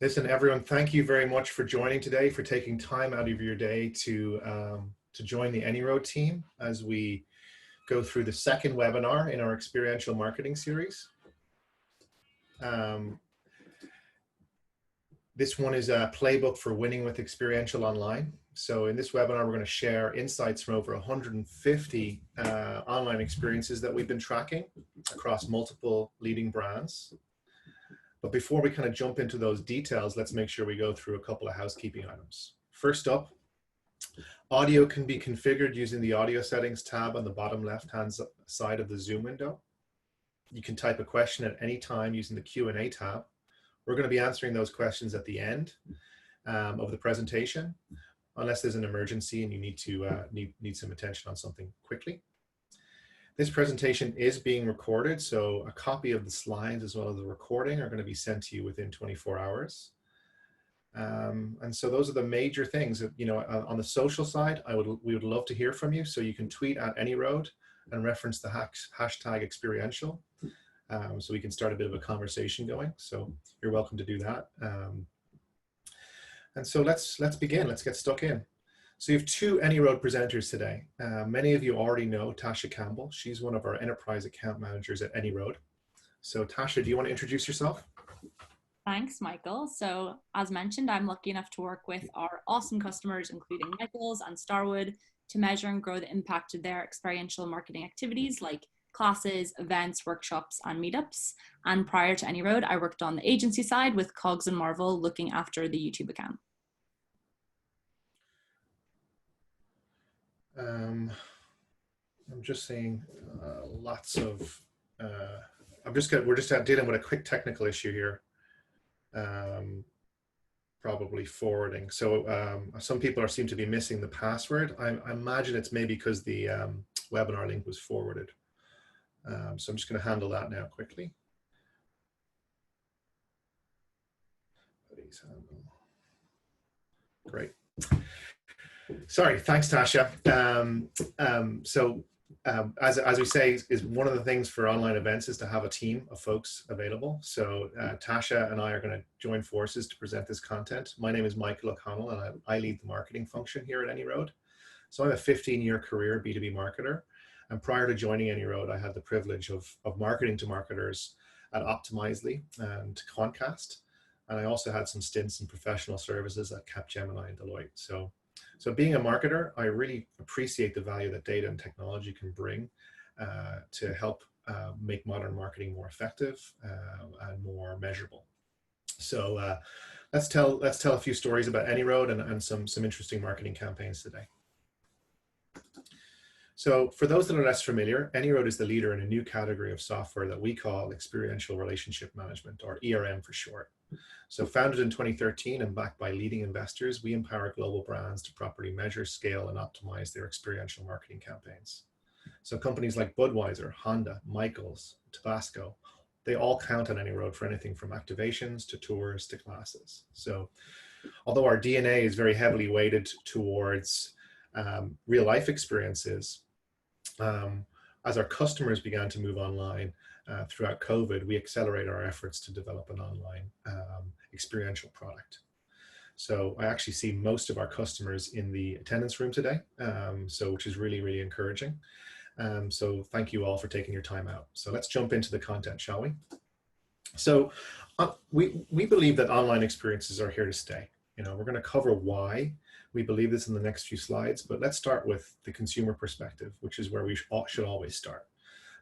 Listen, everyone, thank you very much for joining today, for taking time out of your day to join the AnyRoad team as we go through the second webinar in our experiential marketing series. This one is a playbook for winning with experiential online. So in this webinar, we're going to share insights from over 150 online experiences that we've been tracking across multiple leading brands. But before we kind of jump into those details, let's make sure we go through a couple of housekeeping items. First up, audio can be configured using the audio settings tab on the bottom left-hand side of the Zoom window. You can type a question at any time using the Q&A tab. We're going to be answering those questions at the end of the presentation, unless there's an emergency and you need to need some attention on something quickly. This presentation is being recorded, so a copy of the slides as well as the recording are going to be sent to you within 24 hours. And so those are the major things that, you know, on the social side, we would love to hear from you. So you can tweet at AnyRoad and reference the hashtag experiential. So we can start a bit of a conversation going. So you're welcome to do that. And so let's begin. Let's get stuck in. So you have two AnyRoad presenters today. Many of you already know Tasha Campbell. She's one of our enterprise account managers at AnyRoad. So Tasha, do you want to introduce yourself? Thanks, Michael. So as mentioned, I'm lucky enough to work with our awesome customers, including Michaels and Starwood, to measure and grow the impact of their experiential marketing activities like classes, events, workshops, and meetups. And prior to AnyRoad, I worked on the agency side with Cogs and Marvel, looking after the YouTube account. I'm just seeing lots of, we're just dealing with a quick technical issue here. Probably forwarding. So some people seem to be missing the password. I imagine it's maybe because the webinar link was forwarded. So I'm just going to handle that now quickly. Please handle. Great. Sorry, thanks, Tasha. As we say, is one of the things for online events is to have a team of folks available. So Tasha and I are going to join forces to present this content. My name is Michael O'Connell, and I lead the marketing function here at AnyRoad. So I have a 15-year career B2B marketer. And prior to joining AnyRoad, I had the privilege of marketing to marketers at Optimizely and Quantcast. And I also had some stints in professional services at Capgemini and Deloitte. So being a marketer, I really appreciate the value that data and technology can bring to help make modern marketing more effective and more measurable. So let's tell a few stories about AnyRoad and some interesting marketing campaigns today. So for those that are less familiar, AnyRoad is the leader in a new category of software that we call Experiential Relationship Management, or ERM for short. So founded in 2013 and backed by leading investors, we empower global brands to properly measure, scale, and optimize their experiential marketing campaigns. So companies like Budweiser, Honda, Michaels, Tabasco, they all count on AnyRoad for anything from activations to tours to classes. So although our DNA is very heavily weighted towards real life experiences, as our customers began to move online throughout COVID, we accelerated our efforts to develop an online experiential product. So I actually see most of our customers in the attendance room today, which is really, really encouraging. So thank you all for taking your time out. So let's jump into the content, shall we? So we believe that online experiences are here to stay. You know, we're going to cover why we believe this in the next few slides, but let's start with the consumer perspective, which is where we should always start.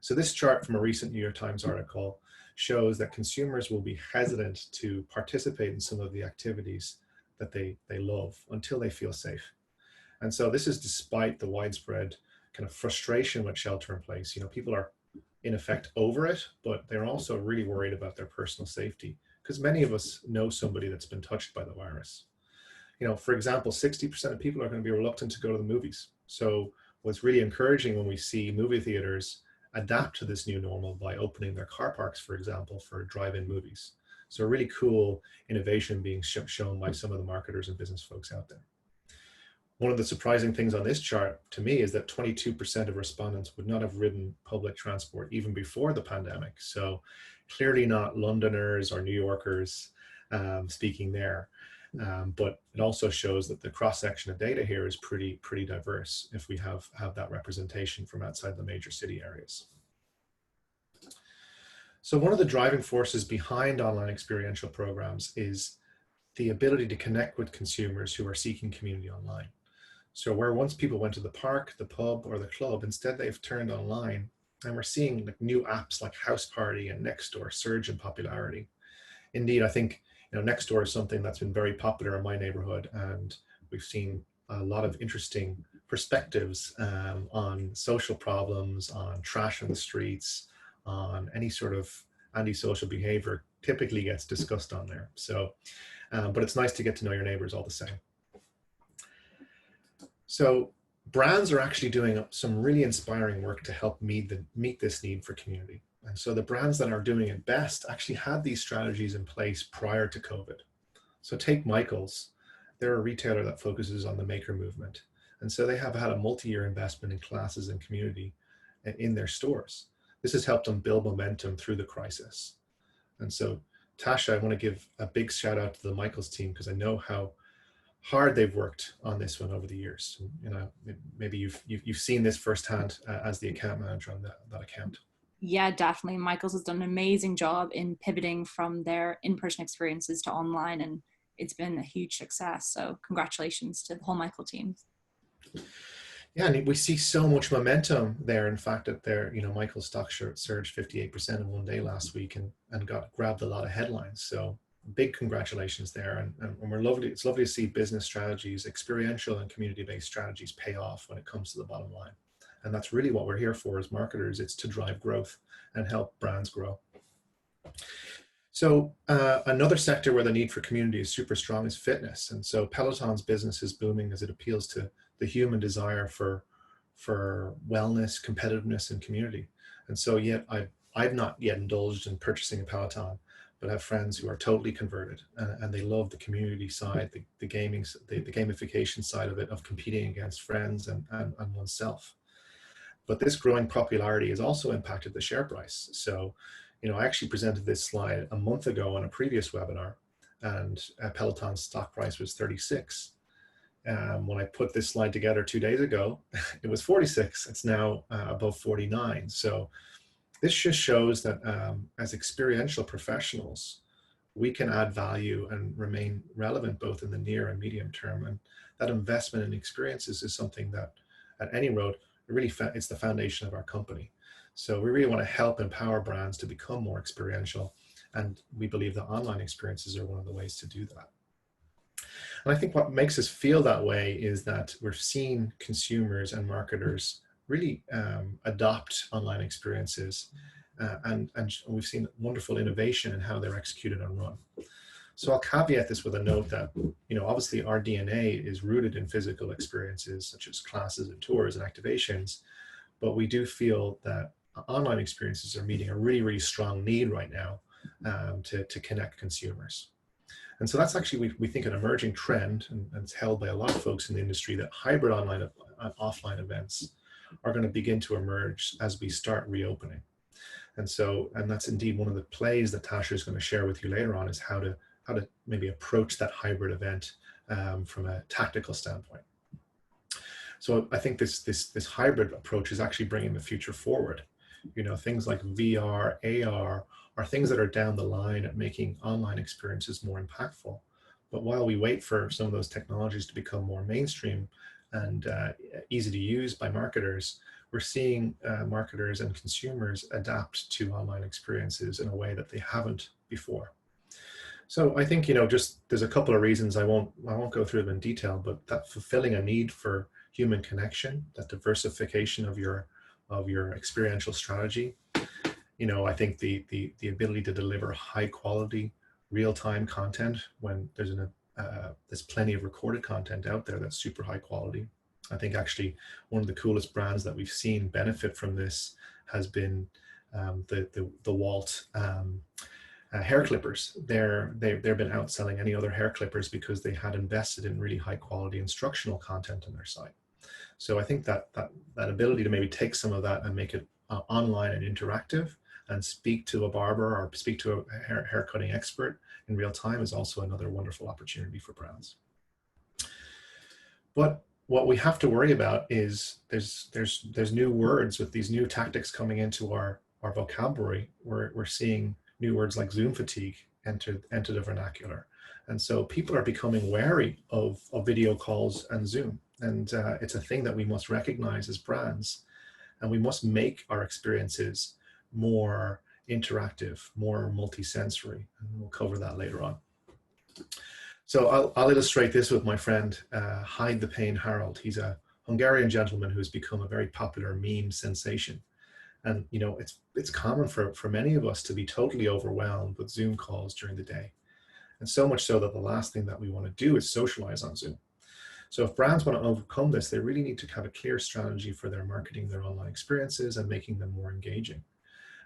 So this chart from a recent New York Times article shows that consumers will be hesitant to participate in some of the activities that they love until they feel safe. And so this is despite the widespread kind of frustration with shelter in place. You know, people are in effect over it, but they're also really worried about their personal safety because many of us know somebody that's been touched by the virus. You know, for example, 60% of people are going to be reluctant to go to the movies. So what's really encouraging when we see movie theaters adapt to this new normal by opening their car parks, for example, for drive-in movies. So a really cool innovation being shown by some of the marketers and business folks out there. One of the surprising things on this chart to me is that 22% of respondents would not have ridden public transport even before the pandemic. So clearly not Londoners or New Yorkers speaking there. But it also shows that the cross-section of data here is pretty diverse if we have that representation from outside the major city areas. So one of the driving forces behind online experiential programs is the ability to connect with consumers who are seeking community online. So where once people went to the park, the pub, or the club, instead they've turned online, and we're seeing like new apps like House Party and Nextdoor surge in popularity. Indeed, I think Nextdoor is something that's been very popular in my neighborhood, and we've seen a lot of interesting perspectives on social problems, on trash in the streets, on any sort of antisocial behavior typically gets discussed on there. So, but it's nice to get to know your neighbors all the same. So brands are actually doing some really inspiring work to help meet this need for community. And so the brands that are doing it best actually had these strategies in place prior to COVID. So take Michaels. They're a retailer that focuses on the maker movement. And so they have had a multi-year investment in classes and community in their stores. This has helped them build momentum through the crisis. And so Tasha, I want to give a big shout out to the Michaels team, because I know how hard they've worked on this one over the years. Maybe you've seen this firsthand as the account manager on that account. Yeah, definitely. Michaels has done an amazing job in pivoting from their in-person experiences to online, and it's been a huge success. So congratulations to the whole Michael team. Yeah, and we see so much momentum there. In fact, that Michael's stock surged 58% in one day last week and grabbed a lot of headlines. So big congratulations there. And it's lovely to see business strategies, experiential and community-based strategies pay off when it comes to the bottom line. And that's really what we're here for as marketers. It's to drive growth and help brands grow. So another sector where the need for community is super strong is fitness. And so Peloton's business is booming as it appeals to the human desire for wellness, competitiveness, and community. And so yet I've not yet indulged in purchasing a Peloton, but have friends who are totally converted, and they love the community side, the gamification side of it, of competing against friends and oneself. But this growing popularity has also impacted the share price. So, I actually presented this slide a month ago on a previous webinar, and Peloton's stock price was 36. When I put this slide together 2 days ago, it was 46. It's now above 49. So this just shows that as experiential professionals, we can add value and remain relevant both in the near and medium term. And that investment in experiences is something that at AnyRoad, it's the foundation of our company. So we really want to help empower brands to become more experiential. And we believe that online experiences are one of the ways to do that. And I think what makes us feel that way is that we're seeing consumers and marketers really adopt online experiences, and we've seen wonderful innovation in how they're executed and run. So I'll caveat this with a note that, obviously our DNA is rooted in physical experiences such as classes and tours and activations, but we do feel that online experiences are meeting a really, really strong need right now to connect consumers. And so that's actually, we think, an emerging trend, and it's held by a lot of folks in the industry, that hybrid online and offline events are going to begin to emerge as we start reopening. And that's indeed one of the plays that Tasha is going to share with you later on, is how to maybe approach that hybrid event from a tactical standpoint. So I think this hybrid approach is actually bringing the future forward. Things like VR, AR are things that are down the line at making online experiences more impactful. But while we wait for some of those technologies to become more mainstream and easy to use by marketers, we're seeing marketers and consumers adapt to online experiences in a way that they haven't before. So I think, just there's a couple of reasons. I won't go through them in detail, but that fulfilling a need for human connection, that diversification of your experiential strategy. I think the ability to deliver high quality, real-time content when there's plenty of recorded content out there that's super high quality. I think actually one of the coolest brands that we've seen benefit from this has been the Walt hair clippers. They've been outselling any other hair clippers because they had invested in really high quality instructional content on their site. So I think that ability to maybe take some of that and make it online and interactive, and speak to a barber or speak to a hair cutting expert in real time is also another wonderful opportunity for brands. But what we have to worry about is there's new words with these new tactics coming into our vocabulary. We're seeing new words like Zoom fatigue enter the vernacular. And so people are becoming wary of video calls and Zoom. And it's a thing that we must recognize as brands. And we must make our experiences more interactive, more multisensory. And we'll cover that later on. So I'll illustrate this with my friend, Hide the Pain Harold. He's a Hungarian gentleman who's become a very popular meme sensation. And you know, it's common for many of us to be totally overwhelmed with Zoom calls during the day. And so much so that the last thing that we want to do is socialize on Zoom. So if brands want to overcome this, they really need to have a clear strategy for their marketing, their online experiences, and making them more engaging.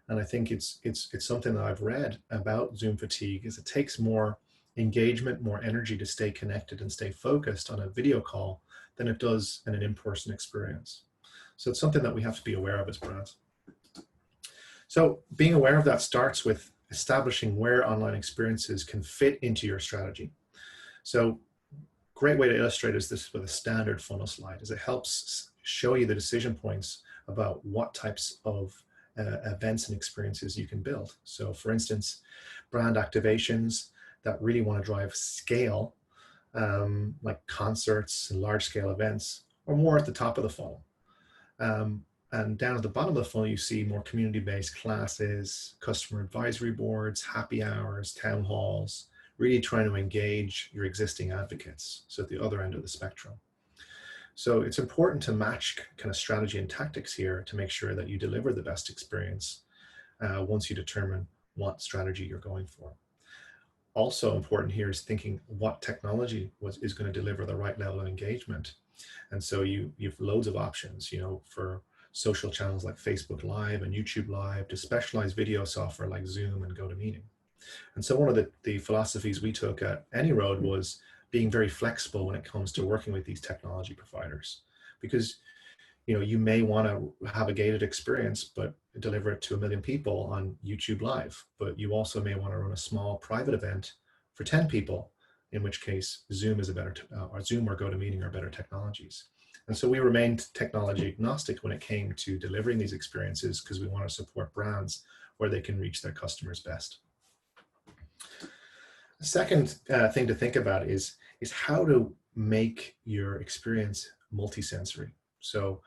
And I think it's something that I've read about Zoom fatigue is it takes more engagement, more energy to stay connected and stay focused on a video call than it does in an in-person experience. So it's something that we have to be aware of as brands. So being aware of that starts with establishing where online experiences can fit into your strategy. So great way to illustrate is this with a standard funnel slide, is it helps show you the decision points about what types of events and experiences you can build. So for instance, brand activations that really want to drive scale, like concerts and large scale events, are more at the top of the funnel. And down at the bottom of the funnel, you see more community-based classes, customer advisory boards, happy hours, town halls, really trying to engage your existing advocates. So at the other end of the spectrum. So it's important to match kind of strategy and tactics here to make sure that you deliver the best experience once you determine what strategy you're going for. Also important here is thinking what technology is going to deliver the right level of engagement. And so you have loads of options, you know, for social channels like Facebook Live and YouTube Live, to specialized video software like Zoom and GoToMeeting. And so one of the philosophies we took at AnyRoad was being very flexible when it comes to working with these technology providers, because you know, you may want to have a gated experience but deliver it to 1 million people on YouTube Live, but you also may want to run a small private event for 10 people, in which case Zoom is a better or Zoom or GoToMeeting are better technologies. And so we remained technology agnostic when it came to delivering these experiences, because we want to support brands where they can reach their customers best. The second thing to think about is how to make your experience multisensory. So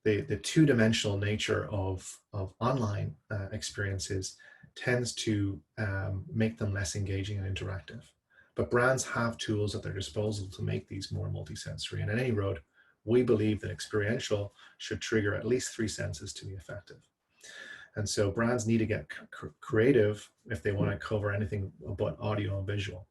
the two-dimensional nature of online experiences tends to make them less engaging and interactive. But brands have tools at their disposal to make these more multisensory. And at AnyRoad, we believe that experiential should trigger at least 3 senses to be effective. And so brands need to get creative if they want to cover anything but audio and visual.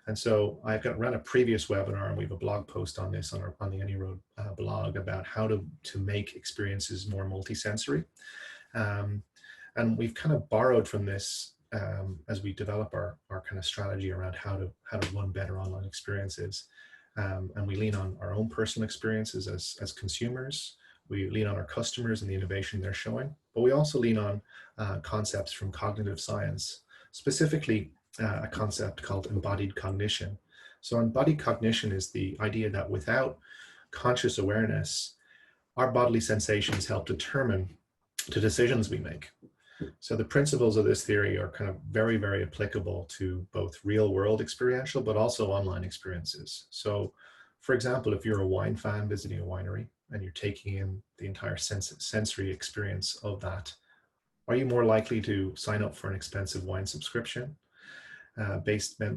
And so I've ran a previous webinar, and we have a blog post on this on the AnyRoad blog about how to make experiences more multisensory. And we've kind of borrowed from this as we develop our kind of strategy around how to run better online experiences. And we lean on our own personal experiences as consumers. We lean on our customers and the innovation they're showing, but we also lean on concepts from cognitive science, specifically a concept called embodied cognition. So embodied cognition is the idea that without conscious awareness, our bodily sensations help determine the decisions we make. So the principles of this theory are kind of very, very applicable to both real world experiential, but also online experiences. So for example, if you're a wine fan visiting a winery and you're taking in the entire sensory experience of that, are you more likely to sign up for an expensive wine subscription?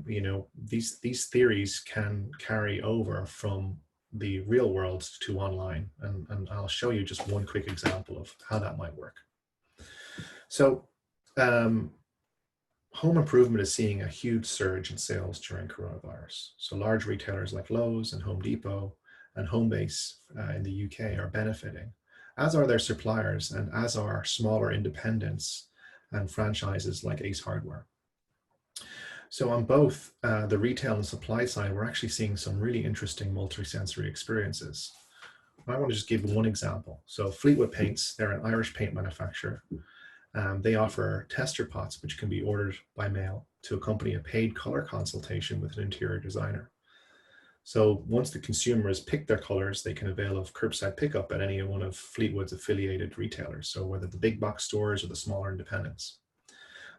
You know, these theories can carry over from the real world to online. And I'll show you just one quick example of how that might work. So home improvement is seeing a huge surge in sales during coronavirus. So large retailers like Lowe's and Home Depot and Homebase in the UK are benefiting, as are their suppliers and as are smaller independents and franchises like Ace Hardware. So on both the retail and supply side, we're actually seeing some really interesting multisensory experiences. I want to just give one example. So Fleetwood Paints, they're an Irish paint manufacturer. They offer tester pots, which can be ordered by mail to accompany a paid color consultation with an interior designer. So once the consumer has picked their colors, they can avail of curbside pickup at any one of Fleetwood's affiliated retailers, so whether the big box stores or the smaller independents.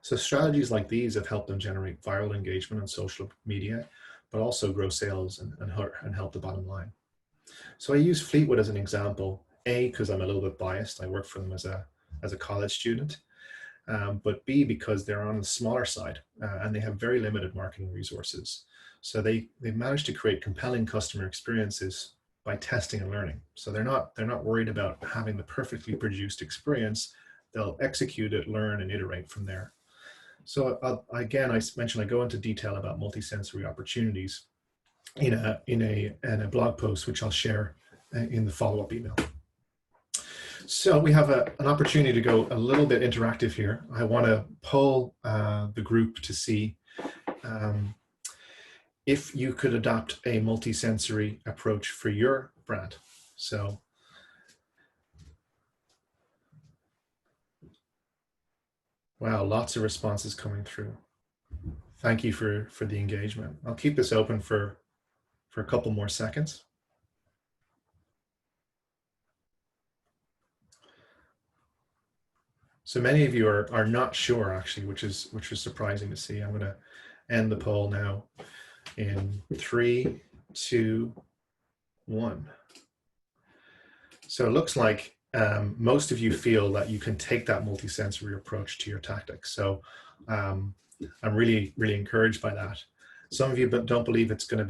So strategies like these have helped them generate viral engagement on social media, but also grow sales and help the bottom line. So I use Fleetwood as an example, A, because I'm a little bit biased. I worked for them as a college student, but B, because they're on the smaller side and they have very limited marketing resources. So they've managed to create compelling customer experiences by testing and learning. So they're not worried about having the perfectly produced experience. They'll execute it, learn, and iterate from there. So again, I mentioned I go into detail about multisensory opportunities in a blog post, which I'll share in the follow-up email. So we have an opportunity to go a little bit interactive here. I want to poll the group to see if you could adopt a multisensory approach for your brand. So wow, lots of responses coming through. Thank you for the engagement. I'll keep this open for a couple more seconds. So many of you are not sure, actually, which is surprising to see. I'm going to end the poll now in 3, 2, 1. So it looks like most of you feel that you can take that multisensory approach to your tactics. So I'm really encouraged by that. Some of you don't believe it's going to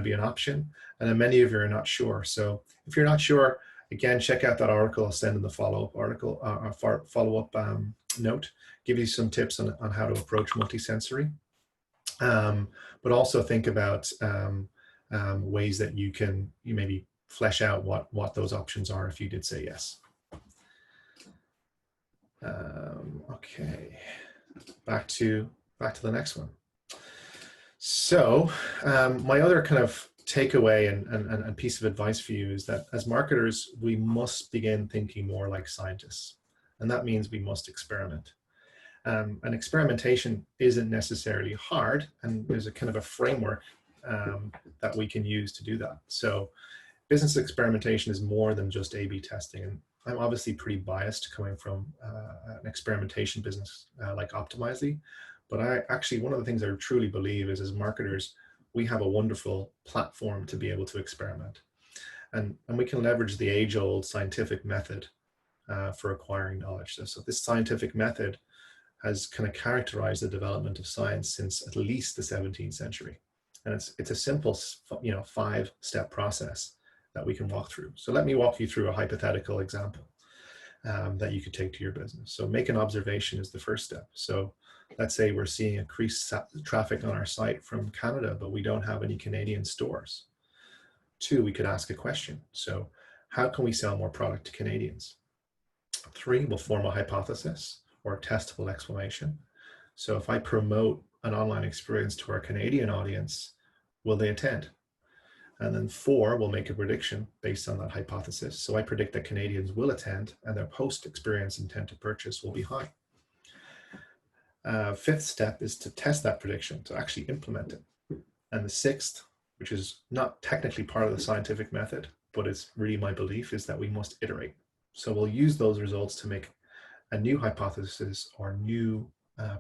be an option, and then many of you are not sure. So if you're not sure, again, check out that article. I'll send in the follow-up article, follow-up note, give you some tips on how to approach multisensory, but also think about ways that you maybe flesh out what those options are if you did say yes. Okay, back to the next one. So my other kind of takeaway and piece of advice for you is that as marketers, we must begin thinking more like scientists. And that means we must experiment. And experimentation isn't necessarily hard, and there's a kind of a framework that we can use to do that. So business experimentation is more than just A/B testing. And I'm obviously pretty biased coming from an experimentation business like Optimizely. But one of the things I truly believe is as marketers, we have a wonderful platform to be able to experiment. And we can leverage the age-old scientific method for acquiring knowledge. So this scientific method has kind of characterized the development of science since at least the 17th century. And it's a simple, 5-step process that we can walk through. So let me walk you through a hypothetical example that you could take to your business. So make an observation is the first step. So let's say we're seeing increased traffic on our site from Canada, but we don't have any Canadian stores. 2, we could ask a question. So how can we sell more product to Canadians? 3, we'll form a hypothesis or a testable explanation. So if I promote an online experience to our Canadian audience, will they attend? And then 4, we'll make a prediction based on that hypothesis. So I predict that Canadians will attend and their post-experience intent to purchase will be high. 5th step is to test that prediction, to actually implement it. And the 6th, which is not technically part of the scientific method, but it's really my belief, is that we must iterate. So we'll use those results to make a new hypothesis or new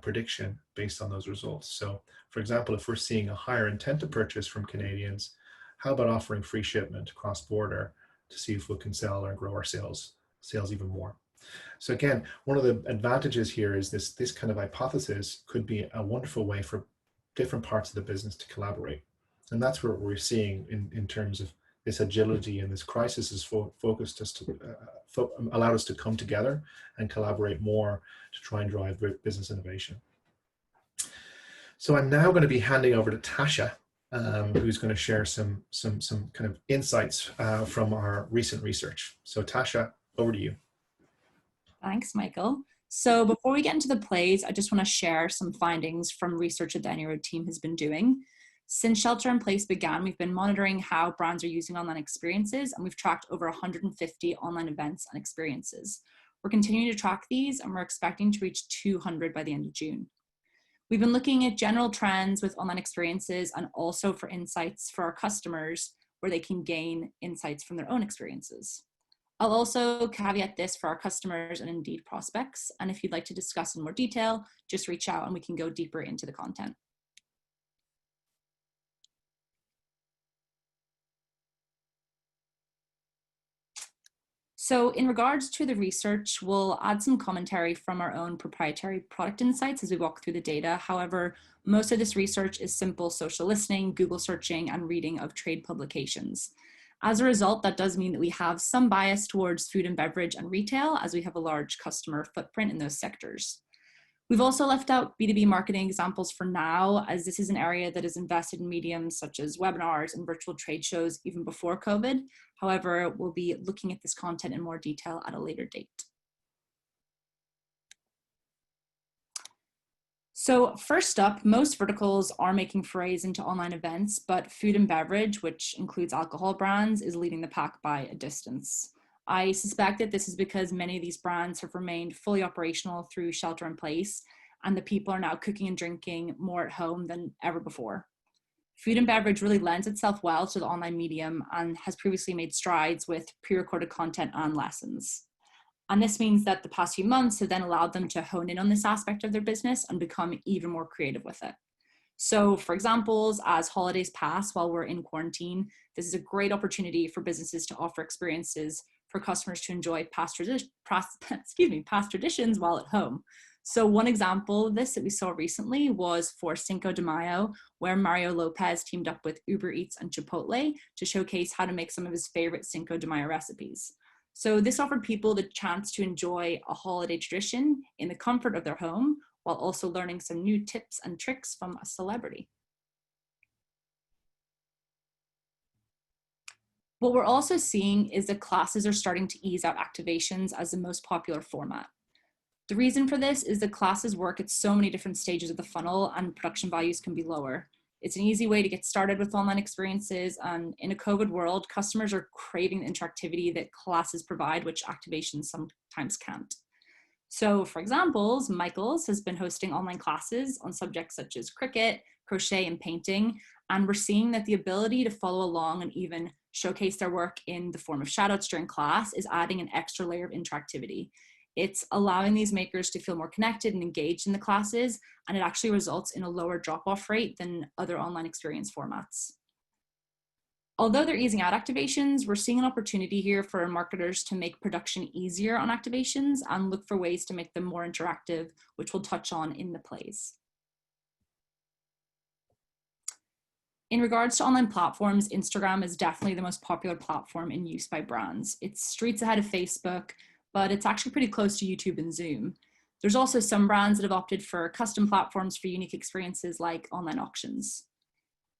prediction based on those results. So for example, if we're seeing a higher intent to purchase from Canadians, how about offering free shipment cross-border to see if we can sell or grow our sales even more? So again, one of the advantages here is this kind of hypothesis could be a wonderful way for different parts of the business to collaborate. And that's what we're seeing in terms of this agility, and this crisis has focused us to allowed us to come together and collaborate more to try and drive business innovation. So I'm now going to be handing over to Tasha, who's going to share some kind of insights from our recent research. So Tasha, over to you. Thanks, Michael. So before we get into the plays, I just want to share some findings from research that the AnyRoad team has been doing. Since shelter in place began, we've been monitoring how brands are using online experiences, and we've tracked over 150 online events and experiences. We're continuing to track these, and we're expecting to reach 200 by the end of June. We've been looking at general trends with online experiences and also for insights for our customers where they can gain insights from their own experiences. I'll also caveat this for our customers and indeed prospects. And if you'd like to discuss in more detail, just reach out and we can go deeper into the content. So in regards to the research, we'll add some commentary from our own proprietary product insights as we walk through the data. However, most of this research is simple social listening, Google searching, and reading of trade publications. As a result, that does mean that we have some bias towards food and beverage and retail, as we have a large customer footprint in those sectors. We've also left out B2B marketing examples for now, as this is an area that is invested in mediums such as webinars and virtual trade shows even before COVID. However, we'll be looking at this content in more detail at a later date. So first up, most verticals are making forays into online events, but food and beverage, which includes alcohol brands, is leading the pack by a distance. I suspect that this is because many of these brands have remained fully operational through shelter in place, and the people are now cooking and drinking more at home than ever before. Food and beverage really lends itself well to the online medium and has previously made strides with pre-recorded content and lessons. And this means that the past few months have then allowed them to hone in on this aspect of their business and become even more creative with it. So for examples, as holidays pass while we're in quarantine, this is a great opportunity for businesses to offer experiences for customers to enjoy past traditions while at home. So one example of this that we saw recently was for Cinco de Mayo, where Mario Lopez teamed up with Uber Eats and Chipotle to showcase how to make some of his favorite Cinco de Mayo recipes. So this offered people the chance to enjoy a holiday tradition in the comfort of their home, while also learning some new tips and tricks from a celebrity. What we're also seeing is that classes are starting to ease out activations as the most popular format. The reason for this is that classes work at so many different stages of the funnel and production values can be lower. It's an easy way to get started with online experiences, and in a COVID world, customers are craving the interactivity that classes provide, which activations sometimes can't. So for examples, Michael's has been hosting online classes on subjects such as cricket, crochet, and painting, and we're seeing that the ability to follow along and even showcase their work in the form of shoutouts during class is adding an extra layer of interactivity. It's allowing these makers to feel more connected and engaged in the classes, and it actually results in a lower drop-off rate than other online experience formats. Although they're easing out activations, we're seeing an opportunity here for marketers to make production easier on activations and look for ways to make them more interactive, which we'll touch on in the plays. In regards to online platforms, Instagram is definitely the most popular platform in use by brands. It's streets ahead of Facebook, but it's actually pretty close to YouTube and Zoom. There's also some brands that have opted for custom platforms for unique experiences like online auctions.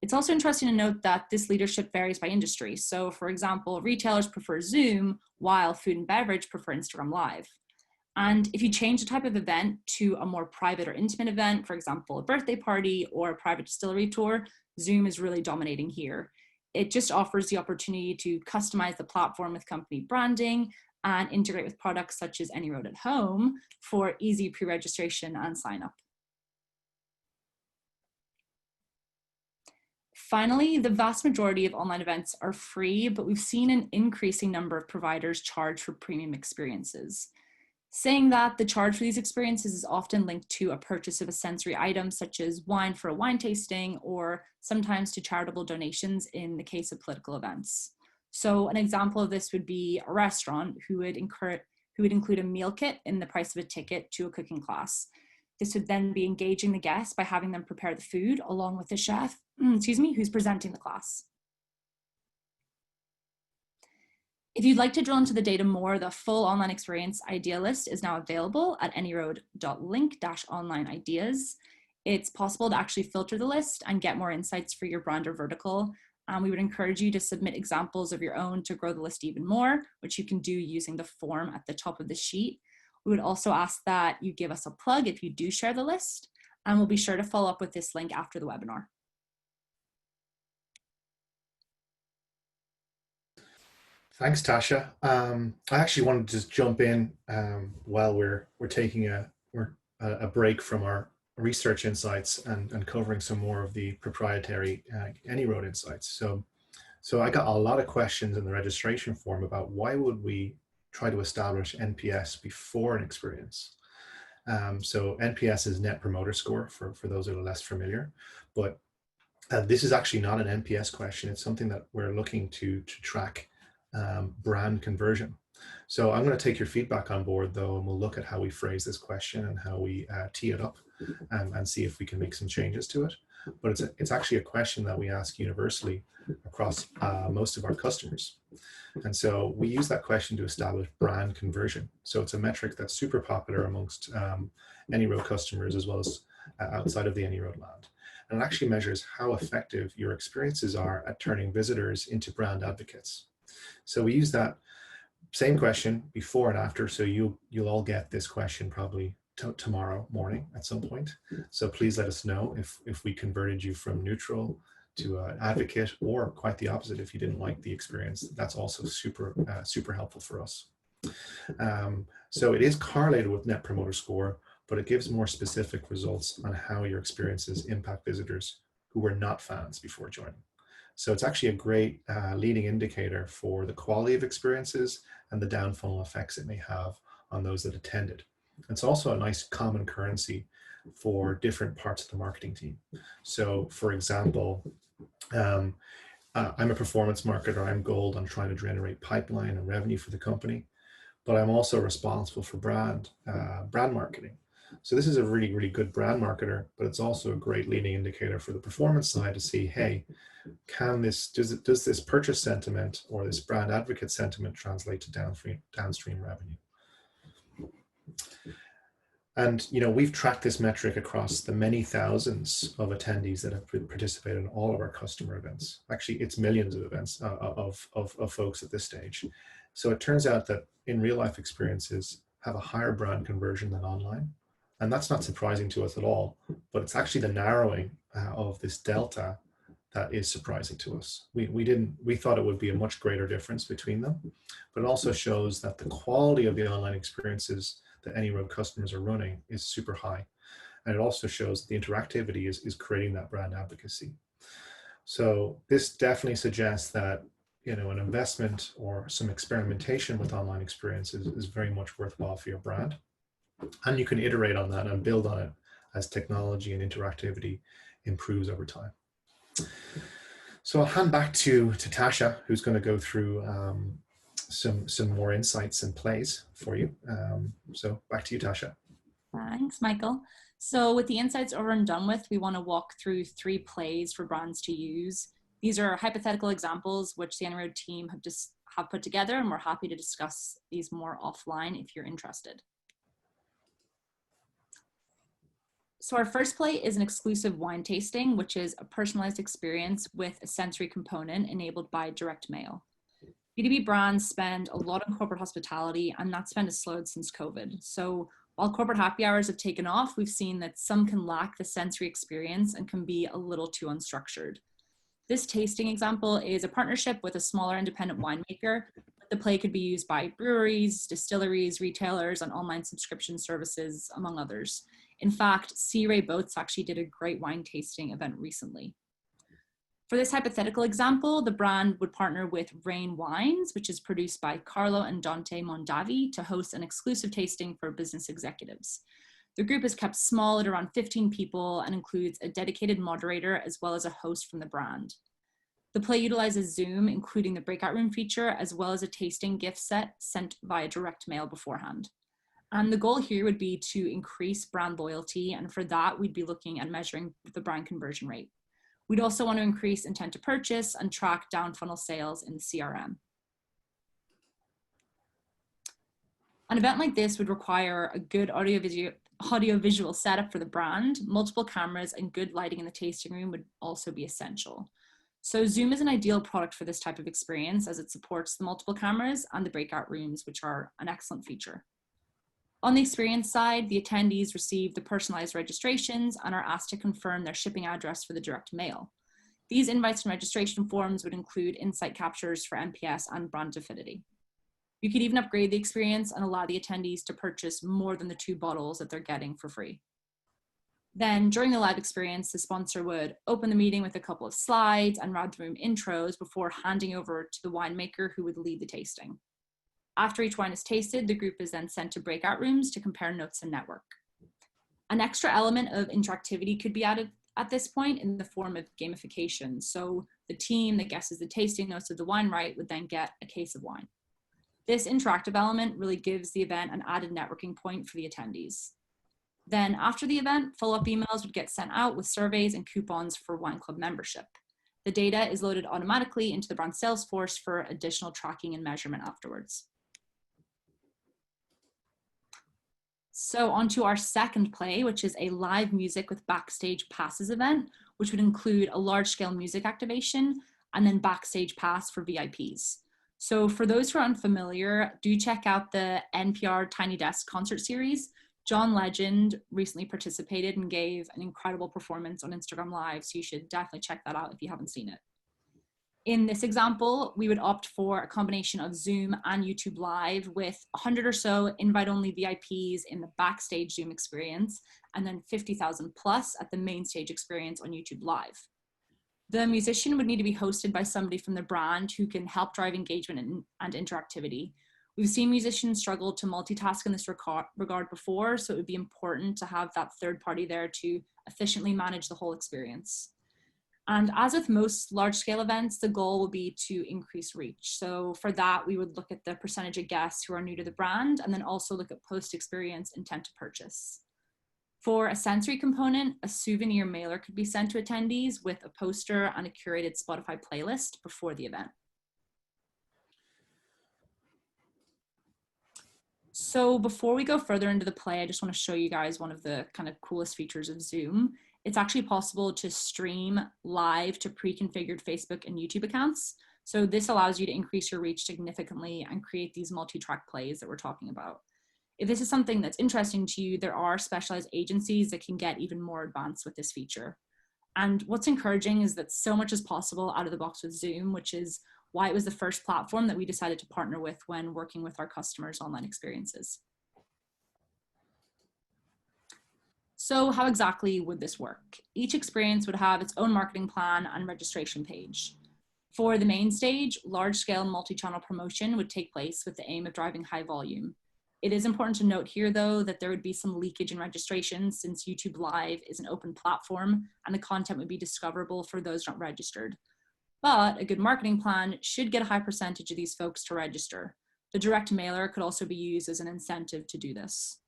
It's also interesting to note that this leadership varies by industry. So for example, retailers prefer Zoom while food and beverage prefer Instagram Live. And if you change the type of event to a more private or intimate event, for example, a birthday party or a private distillery tour, Zoom is really dominating here. It just offers the opportunity to customize the platform with company branding and integrate with products such as AnyRoad at home for easy pre-registration and sign up. Finally, the vast majority of online events are free, but we've seen an increasing number of providers charge for premium experiences. Saying that, the charge for these experiences is often linked to a purchase of a sensory item such as wine for a wine tasting, or sometimes to charitable donations in the case of political events. So an example of this would be a restaurant who would include a meal kit in the price of a ticket to a cooking class. This would then be engaging the guests by having them prepare the food along with the chef, who's presenting the class. If you'd like to drill into the data more, the full online experience idea list is now available at anyroad.link-online ideas. It's possible to actually filter the list and get more insights for your brand or vertical. We would encourage you to submit examples of your own to grow the list even more, which you can do using the form at the top of the sheet. We would also ask that you give us a plug if you do share the list, and we'll be sure to follow up with this link after the webinar. Thanks, Tasha. I actually wanted to just jump in while we're taking a break from our research insights and covering some more of the proprietary AnyRoad insights. So I got a lot of questions in the registration form about why would we try to establish NPS before an experience. So NPS is Net Promoter Score for those that are less familiar, but this is actually not an NPS question. It's something that we're looking to track brand conversion. So I'm going to take your feedback on board, though, and we'll look at how we phrase this question and how we tee it up and see if we can make some changes to it. But it's actually a question that we ask universally across most of our customers. And so we use that question to establish brand conversion. So it's a metric that's super popular amongst AnyRoad customers as well as outside of the AnyRoad land. And it actually measures how effective your experiences are at turning visitors into brand advocates. So we use that same question before and after. So you'll all get this question probably tomorrow morning at some point. So please let us know if we converted you from neutral to advocate, or quite the opposite. If you didn't like the experience, that's also super helpful for us. So it is correlated with Net Promoter Score, but it gives more specific results on how your experiences impact visitors who were not fans before joining. So it's actually a great leading indicator for the quality of experiences and the down funnel effects it may have on those that attended. It's also a nice common currency for different parts of the marketing team. So for example, I'm a performance marketer. I'm gold on trying to generate pipeline and revenue for the company, but I'm also responsible for brand marketing. So this is a really good brand marketer, but it's also a great leading indicator for the performance side to see, hey, does this purchase sentiment or this brand advocate sentiment translate to downstream revenue? And we've tracked this metric across the many thousands of attendees that have participated in all of our customer events. Actually, it's millions of events of folks at this stage. So it turns out that in real life experiences have a higher brand conversion than online. And that's not surprising to us at all, but it's actually the narrowing of this delta that is surprising to us. We thought it would be a much greater difference between them, but it also shows that the quality of the online experiences that AnyRoad customers are running is super high. And it also shows that the interactivity is creating that brand advocacy. So this definitely suggests that an investment or some experimentation with online experiences is very much worthwhile for your brand. And you can iterate on that and build on it as technology and interactivity improves over time. So I'll hand back to Tasha, who's going to go through some more insights and plays for you. So back to you, Tasha. Thanks, Michael. So with the insights over and done with, we want to walk through 3 plays for brands to use. These are hypothetical examples which the AnyRoad team have put together, and we're happy to discuss these more offline if you're interested. So our first play is an exclusive wine tasting, which is a personalized experience with a sensory component enabled by direct mail. B2B brands spend a lot on corporate hospitality, and that spend has slowed since COVID. So while corporate happy hours have taken off, we've seen that some can lack the sensory experience and can be a little too unstructured. This tasting example is a partnership with a smaller independent winemaker. The play could be used by breweries, distilleries, retailers, and online subscription services, among others. In fact, Sea Ray Boats actually did a great wine tasting event recently. For this hypothetical example, the brand would partner with Rain Wines, which is produced by Carlo and Dante Mondavi, to host an exclusive tasting for business executives. The group is kept small at around 15 people and includes a dedicated moderator as well as a host from the brand. The play utilizes Zoom, including the breakout room feature, as well as a tasting gift set sent via direct mail beforehand. And the goal here would be to increase brand loyalty, and for that, we'd be looking at measuring the brand conversion rate. We'd also want to increase intent to purchase and track down funnel sales in the CRM. An event like this would require a good audio-visual setup for the brand. Multiple cameras and good lighting in the tasting room would also be essential. So Zoom is an ideal product for this type of experience as it supports the multiple cameras and the breakout rooms, which are an excellent feature. On the experience side, the attendees receive the personalized registrations and are asked to confirm their shipping address for the direct mail. These invites and registration forms would include insight captures for NPS and brand affinity. You could even upgrade the experience and allow the attendees to purchase more than the 2 bottles that they're getting for free. Then during the live experience, the sponsor would open the meeting with a couple of slides and round the room intros before handing over to the winemaker who would lead the tasting. After each wine is tasted, the group is then sent to breakout rooms to compare notes and network. An extra element of interactivity could be added at this point in the form of gamification. So the team that guesses the tasting notes of the wine right would then get a case of wine. This interactive element really gives the event an added networking point for the attendees. Then after the event, follow-up emails would get sent out with surveys and coupons for wine club membership. The data is loaded automatically into the brand Salesforce for additional tracking and measurement afterwards. So on to our second play, which is a live music with Backstage passes event, which would include a large-scale music activation and then Backstage pass for VIPs. So for those who are unfamiliar, do check out the NPR Tiny Desk concert series. John Legend recently participated and gave an incredible performance on Instagram Live, so you should definitely check that out if you haven't seen it. In this example, we would opt for a combination of Zoom and YouTube Live with 100 or so invite-only VIPs in the Backstage Zoom experience, and then 50,000 plus at the main stage experience on YouTube Live. The musician would need to be hosted by somebody from the brand who can help drive engagement and interactivity. We've seen musicians struggle to multitask in this regard before, so it would be important to have that third party there to efficiently manage the whole experience. And as with most large-scale events, the goal will be to increase reach. So for that, we would look at the percentage of guests who are new to the brand, and then also look at post-experience intent to purchase. For a sensory component, a souvenir mailer could be sent to attendees with a poster and a curated Spotify playlist before the event. So before we go further into the play, I just want to show you guys one of the kind of coolest features of Zoom. It's actually possible to stream live to pre-configured Facebook and YouTube accounts. So this allows you to increase your reach significantly and create these multi-track plays that we're talking about. If this is something that's interesting to you, there are specialized agencies that can get even more advanced with this feature. And what's encouraging is that so much is possible out of the box with Zoom, which is why it was the first platform that we decided to partner with when working with our customers' online experiences. So how exactly would this work? Each experience would have its own marketing plan and registration page. For the main stage, large-scale multi-channel promotion would take place with the aim of driving high volume. It is important to note here, though, that there would be some leakage in registration since YouTube Live is an open platform and the content would be discoverable for those not registered. But a good marketing plan should get a high percentage of these folks to register. The direct mailer could also be used as an incentive to do this.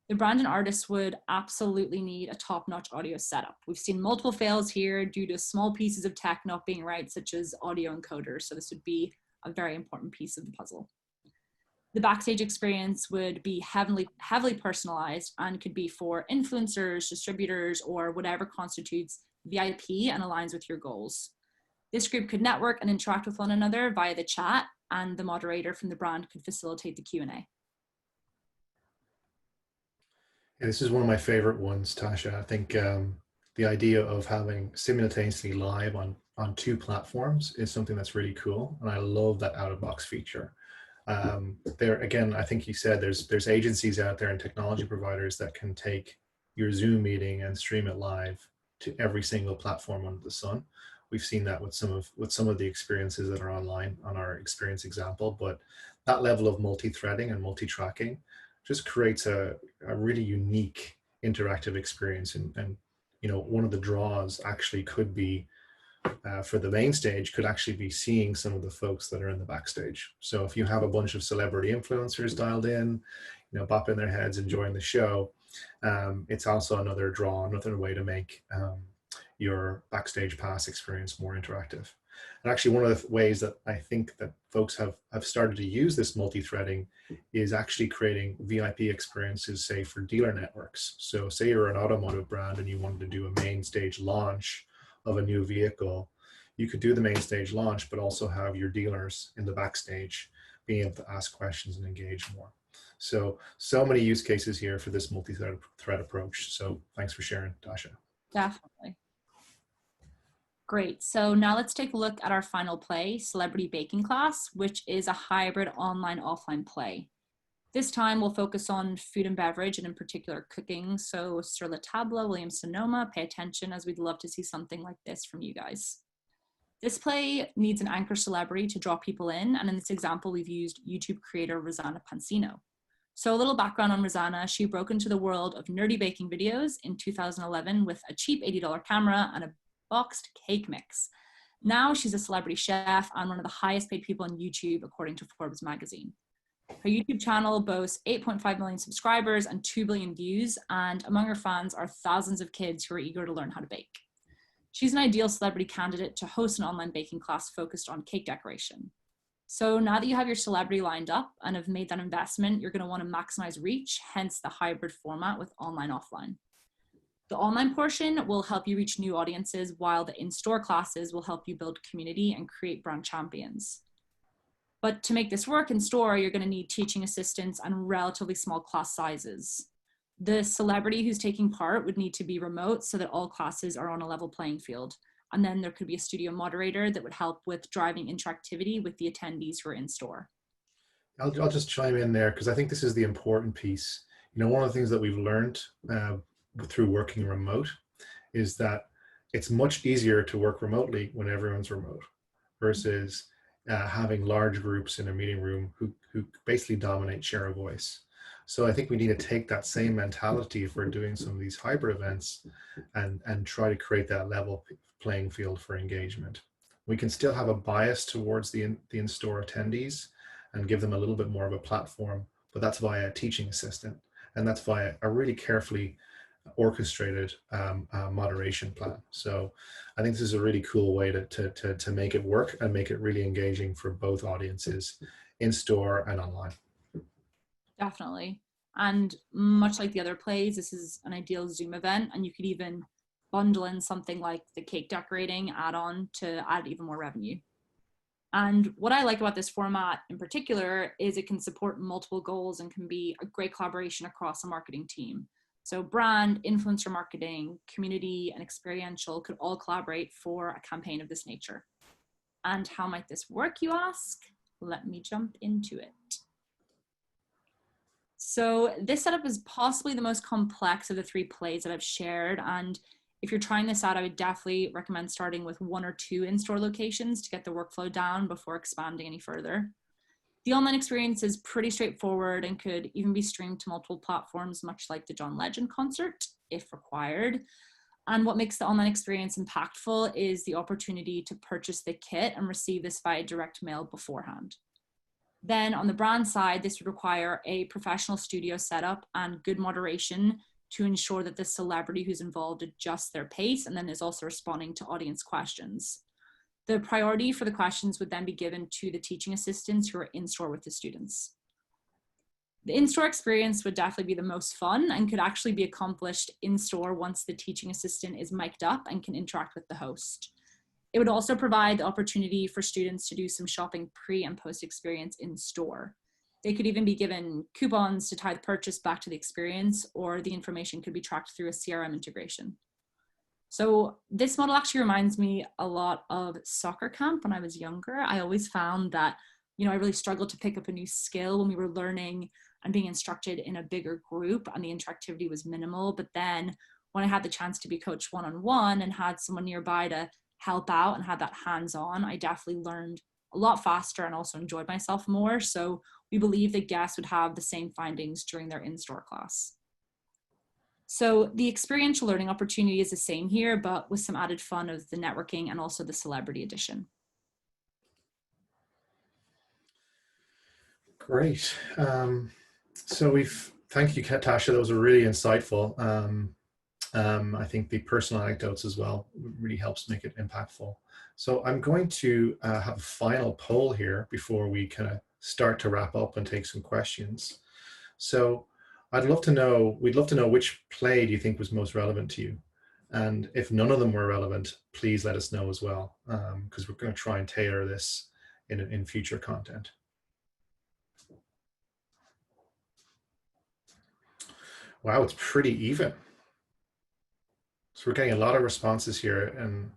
The brand and artists would absolutely need a top-notch audio setup. We've seen multiple fails here due to small pieces of tech not being right, such as audio encoders. So this would be a very important piece of the puzzle. The Backstage experience would be heavily personalized and could be for influencers, distributors, or whatever constitutes VIP and aligns with your goals. This group could network and interact with one another via the chat, and the moderator from the brand could facilitate the Q&A. Yeah, this is one of my favorite ones, Tasha. I think the idea of having simultaneously live on 2 platforms is something that's really cool, and I love that out-of-box feature. There again, I think you said there's agencies out there and technology providers that can take your Zoom meeting and stream it live to every single platform under the sun. We've seen that with some of the experiences that are online on our experience example, but that level of multi-threading and multi-tracking just creates a really unique interactive experience. And you know, one of the draws actually could be for the main stage could actually be seeing some of the folks that are in the backstage. So if you have a bunch of celebrity influencers dialed in, you know, bopping their heads, enjoying the show, it's also another draw, another way to make your Backstage Pass experience more interactive. And actually one of the ways that I think that folks have started to use this multi-threading is actually creating VIP experiences, say for dealer networks. So say you're an automotive brand and you wanted to do a main stage launch of a new vehicle, you could do the main stage launch, but also have your dealers in the backstage being able to ask questions and engage more. So many use cases here for this multi-thread approach. So thanks for sharing, Tasha. Definitely. Great. So now let's take a look at our final play, Celebrity Baking Class, which is a hybrid online-offline play. This time we'll focus on food and beverage, and in particular cooking. So sur la table, Williams Sonoma, pay attention, as we'd love to see something like this from you guys. This play needs an anchor celebrity to draw people in, and in this example we've used YouTube creator Rosanna Pansino. So a little background on Rosanna: she broke into the world of nerdy baking videos in 2011 with a cheap $80 camera and a boxed cake mix. Now she's a celebrity chef and one of the highest paid people on YouTube, according to Forbes magazine. Her YouTube channel boasts 8.5 million subscribers and 2 billion views, and among her fans are thousands of kids who are eager to learn how to bake. She's an ideal celebrity candidate to host an online baking class focused on cake decoration. So now that you have your celebrity lined up and have made that investment, you're going to want to maximize reach, hence the hybrid format with online-offline. The online portion will help you reach new audiences, while the in-store classes will help you build community and create brand champions. But to make this work in store, you're going to need teaching assistants and relatively small class sizes. The celebrity who's taking part would need to be remote so that all classes are on a level playing field. And then there could be a studio moderator that would help with driving interactivity with the attendees who are in store. I'll just chime in there because I think this is the important piece. You know, one of the things that we've learned through working remote is that it's much easier to work remotely when everyone's remote versus having large groups in a meeting room who basically dominate share of voice. So I think we need to take that same mentality if we're doing some of these hybrid events and try to create that level playing field for engagement. We can still have a bias towards the in-store attendees and give them a little bit more of a platform, but that's via a teaching assistant, and that's via a really carefully orchestrated moderation plan. So I think this is a really cool way to make it work and make it really engaging for both audiences, in store and online. Definitely. And much like the other plays, this is an ideal Zoom event, and you could even bundle in something like the cake decorating add-on to add even more revenue. And what I like about this format in particular is it can support multiple goals and can be a great collaboration across a marketing team. So brand, influencer marketing, community, and experiential could all collaborate for a campaign of this nature. And how might this work, you ask? Let me jump into it. So this setup is possibly the most complex of the 3 plays that I've shared. And if you're trying this out, I would definitely recommend starting with 1 or 2 in-store locations to get the workflow down before expanding any further. The online experience is pretty straightforward and could even be streamed to multiple platforms, much like the John Legend concert, if required. And what makes the online experience impactful is the opportunity to purchase the kit and receive this via direct mail beforehand. Then on the brand side, this would require a professional studio setup and good moderation to ensure that the celebrity who's involved adjusts their pace and then is also responding to audience questions. The priority for the questions would then be given to the teaching assistants who are in store with the students. The in-store experience would definitely be the most fun and could actually be accomplished in store once the teaching assistant is mic'd up and can interact with the host. It would also provide the opportunity for students to do some shopping pre and post experience in store. They could even be given coupons to tie the purchase back to the experience, or the information could be tracked through a CRM integration. So this model actually reminds me a lot of soccer camp when I was younger. I always found that, I really struggled to pick up a new skill when we were learning and being instructed in a bigger group and the interactivity was minimal. But then when I had the chance to be coached one-on-one and had someone nearby to help out and had that hands-on, I definitely learned a lot faster and also enjoyed myself more. So we believe that guests would have the same findings during their in-store class. So the experiential learning opportunity is the same here, but with some added fun of the networking and also the celebrity edition. Great. Thank you, Tasha. Those were really insightful. I think the personal anecdotes as well really helps make it impactful. So I'm going to have a final poll here before we kind of start to wrap up and take some questions. So we'd love to know which play do you think was most relevant to you? And if none of them were relevant, please let us know as well, because we're going to try and tailor this in future content. Wow, it's pretty even. So we're getting a lot of responses here, and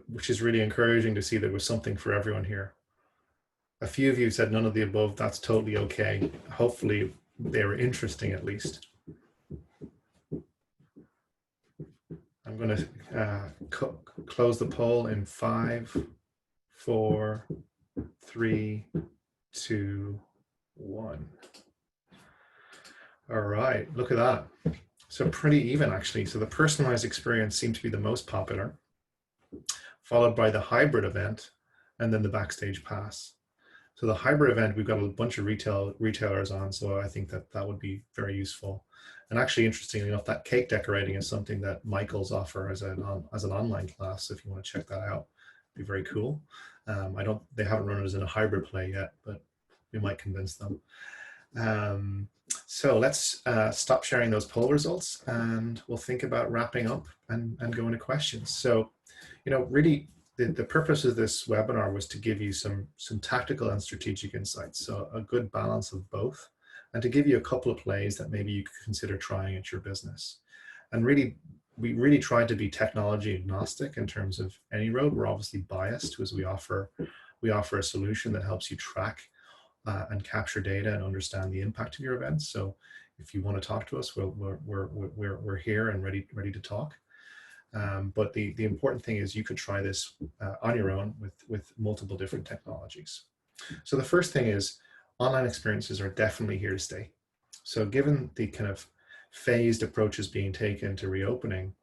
which is really encouraging to see there was something for everyone here. A few of you said none of the above. That's totally okay. Hopefully they were interesting at least. I'm going to close the poll in 5, 4, 3, 2, 1. All right, look at that. So pretty even actually. So the personalized experience seemed to be the most popular, followed by the hybrid event, and then the Backstage pass. So the hybrid event, we've got a bunch of retailers on, so I think that would be very useful. And actually, interestingly enough, that cake decorating is something that Michael's offer as an online class. So if you want to check that out, it'd be very cool. They haven't run it as in a hybrid play yet, but we might convince them. So let's stop sharing those poll results, and we'll think about wrapping up and go into questions. So, really, the purpose of this webinar was to give you some tactical and strategic insights, so a good balance of both, and to give you a couple of plays that maybe you could consider trying at your business. And really, we really tried to be technology agnostic in terms of AnyRoad. We're obviously biased because we offer a solution that helps you track and capture data and understand the impact of your events. So if you want to talk to us, we're here and ready to talk. But the important thing is you could try this on your own with multiple different technologies. So the first thing is online experiences are definitely here to stay. So given the kind of phased approaches being taken to reopening,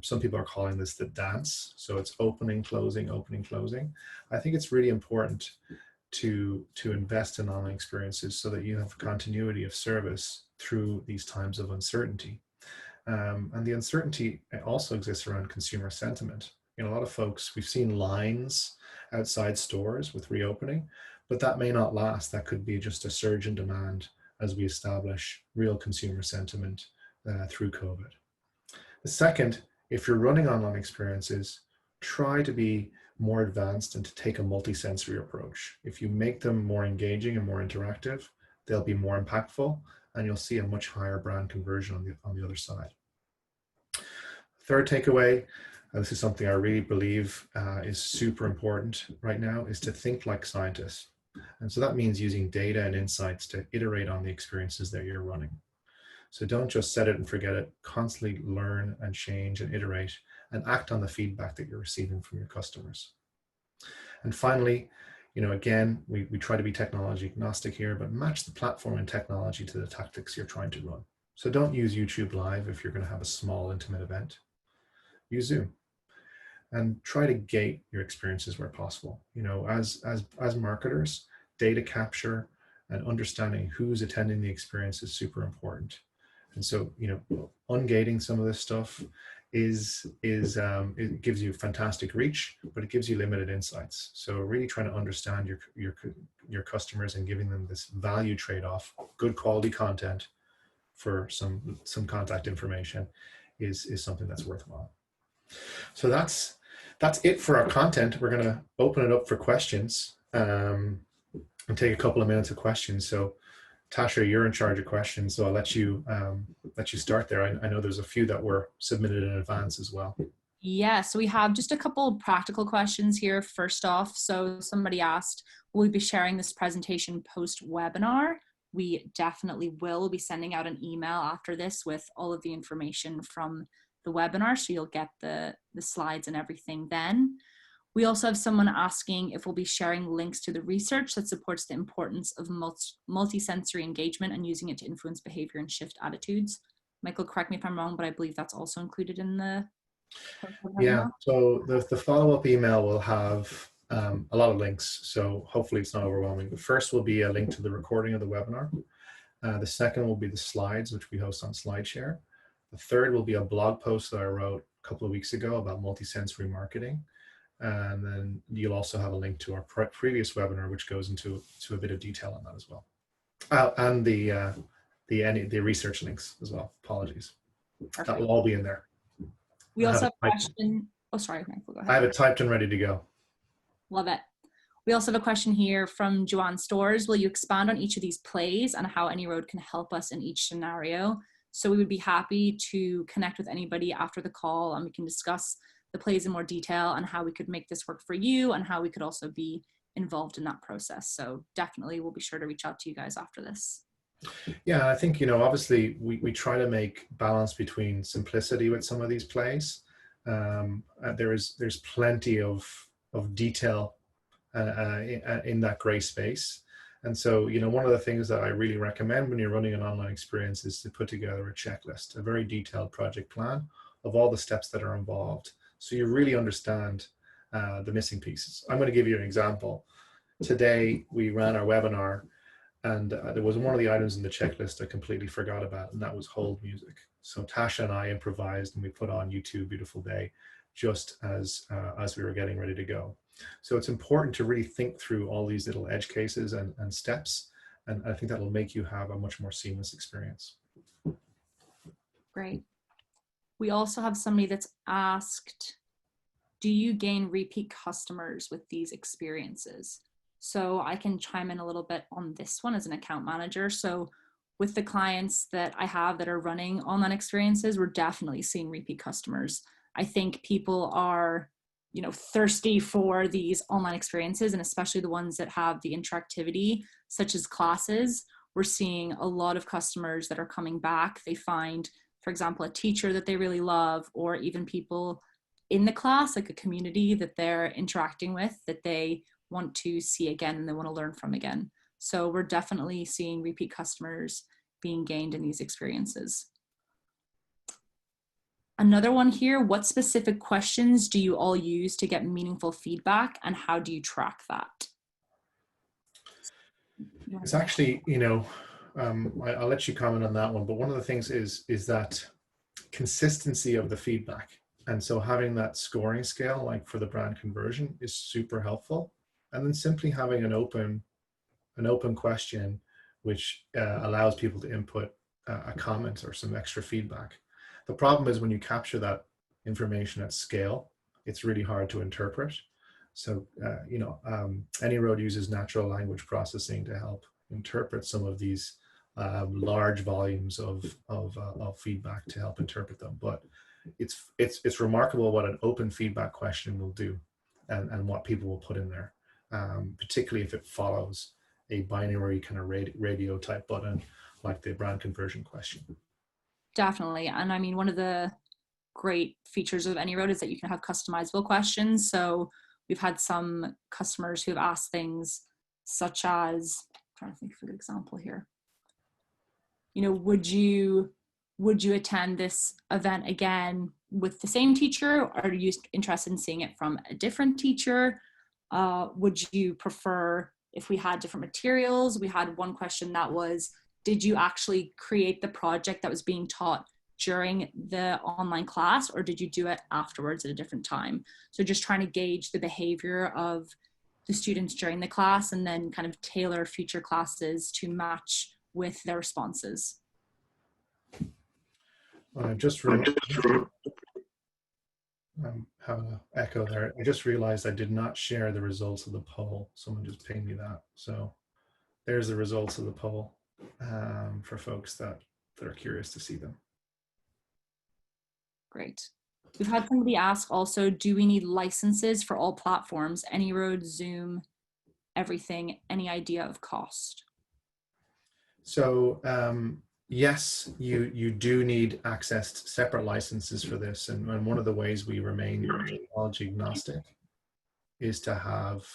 some people are calling this the dance. So it's opening, closing, opening, closing. I think it's really important to invest in online experiences so that you have continuity of service through these times of uncertainty. And the uncertainty also exists around consumer sentiment. A lot of folks, we've seen lines outside stores with reopening, but that may not last. That could be just a surge in demand as we establish real consumer sentiment through COVID. The second, if you're running online experiences, try to be more advanced and to take a multisensory approach. If you make them more engaging and more interactive, they'll be more impactful, and you'll see a much higher brand conversion on the other side. Third takeaway, this is something I really believe is super important right now, is to think like scientists. And so that means using data and insights to iterate on the experiences that you're running. So don't just set it and forget it. Constantly learn and change and iterate and act on the feedback that you're receiving from your customers. And finally, again, we try to be technology agnostic here, but match the platform and technology to the tactics you're trying to run. So don't use YouTube Live if you're going to have a small, intimate event. Use Zoom. And try to gate your experiences where possible. As marketers, data capture and understanding who's attending the experience is super important. And so, ungating some of this stuff it gives you fantastic reach, but it gives you limited insights. So really trying to understand your customers and giving them this value trade-off, good quality content for some contact information is something that's worthwhile. So that's it for our content. We're going to open it up for questions and take a couple of minutes of questions. So Tasha, you're in charge of questions, so I'll let you start there. I know there's a few that were submitted in advance as well. Yeah, so we have just a couple of practical questions here. First off, so somebody asked, will we be sharing this presentation post-webinar? We definitely will be sending out an email after this with all of the information from the webinar, so you'll get the slides and everything then. We also have someone asking if we'll be sharing links to the research that supports the importance of multisensory engagement and using it to influence behavior and shift attitudes. Michael, correct me if I'm wrong, but I believe that's also included in the... Yeah, so the follow-up email will have a lot of links, so hopefully it's not overwhelming. The first will be a link to the recording of the webinar. The second will be the slides, which we host on SlideShare. The third will be a blog post that I wrote a couple of weeks ago about multisensory marketing. And then you'll also have a link to our previous webinar, which goes into a bit of detail on that as well. And the research links as well. Apologies. Perfect. That will all be in there. We also have a question. Oh, sorry, Michael, go ahead. I have it typed and ready to go. Love it. We also have a question here from Joanne Stores. Will you expand on each of these plays and how AnyRoad can help us in each scenario? So we would be happy to connect with anybody after the call and we can discuss the plays in more detail and how we could make this work for you and how we could also be involved in that process. So definitely we'll be sure to reach out to you guys after this. Yeah, I think, obviously we try to make balance between simplicity with some of these plays. There's plenty of detail in that gray space. And so, one of the things that I really recommend when you're running an online experience is to put together a checklist, a very detailed project plan of all the steps that are involved, so you really understand the missing pieces. I'm going to give you an example. Today, we ran our webinar, and there was one of the items in the checklist I completely forgot about, and that was hold music. So Tasha and I improvised, and we put on "U2 Beautiful Day" just as we were getting ready to go. So it's important to really think through all these little edge cases and steps, and I think that will make you have a much more seamless experience. Great. We also have somebody that's asked, do you gain repeat customers with these experiences? So I can chime in a little bit on this one as an account manager. So with the clients that I have that are running online experiences, we're definitely seeing repeat customers. I think people are, thirsty for these online experiences, and especially the ones that have the interactivity, such as classes. We're seeing a lot of customers that are coming back. They find, for example, a teacher that they really love, or even people in the class, like a community that they're interacting with, that they want to see again and they want to learn from again. So we're definitely seeing repeat customers being gained in these experiences. Another one here, what specific questions do you all use to get meaningful feedback, and how do you track that? It's actually, I'll let you comment on that one, but one of the things is that consistency of the feedback. And so having that scoring scale, like for the brand conversion, is super helpful. And then simply having an open question, which allows people to input a comment or some extra feedback. The problem is when you capture that information at scale, it's really hard to interpret. So, AnyRoad uses natural language processing to help interpret some of these large volumes of feedback, to help interpret them. But it's remarkable what an open feedback question will do, and what people will put in there, particularly if it follows a binary kind of radio type button like the brand conversion question. Definitely. And I mean, one of the great features of AnyRoad is that you can have customizable questions. So we've had some customers who have asked things such as, I'm trying to think of a good example here. Would you attend this event again with the same teacher? Or are you interested in seeing it from a different teacher? Would you prefer if we had different materials? We had one question that was, did you actually create the project that was being taught during the online class, or did you do it afterwards at a different time? So just trying to gauge the behavior of the students during the class, and then kind of tailor future classes to match with their responses. I'm having an echo there. I just realized I did not share the results of the poll. Someone just pinged me that. So there's the results of the poll for folks that are curious to see them. Great. We've had somebody ask also, do we need licenses for all platforms? AnyRoad, Zoom, everything, any idea of cost? So yes, you do need access to separate licenses for this. And one of the ways we remain technology agnostic is to have,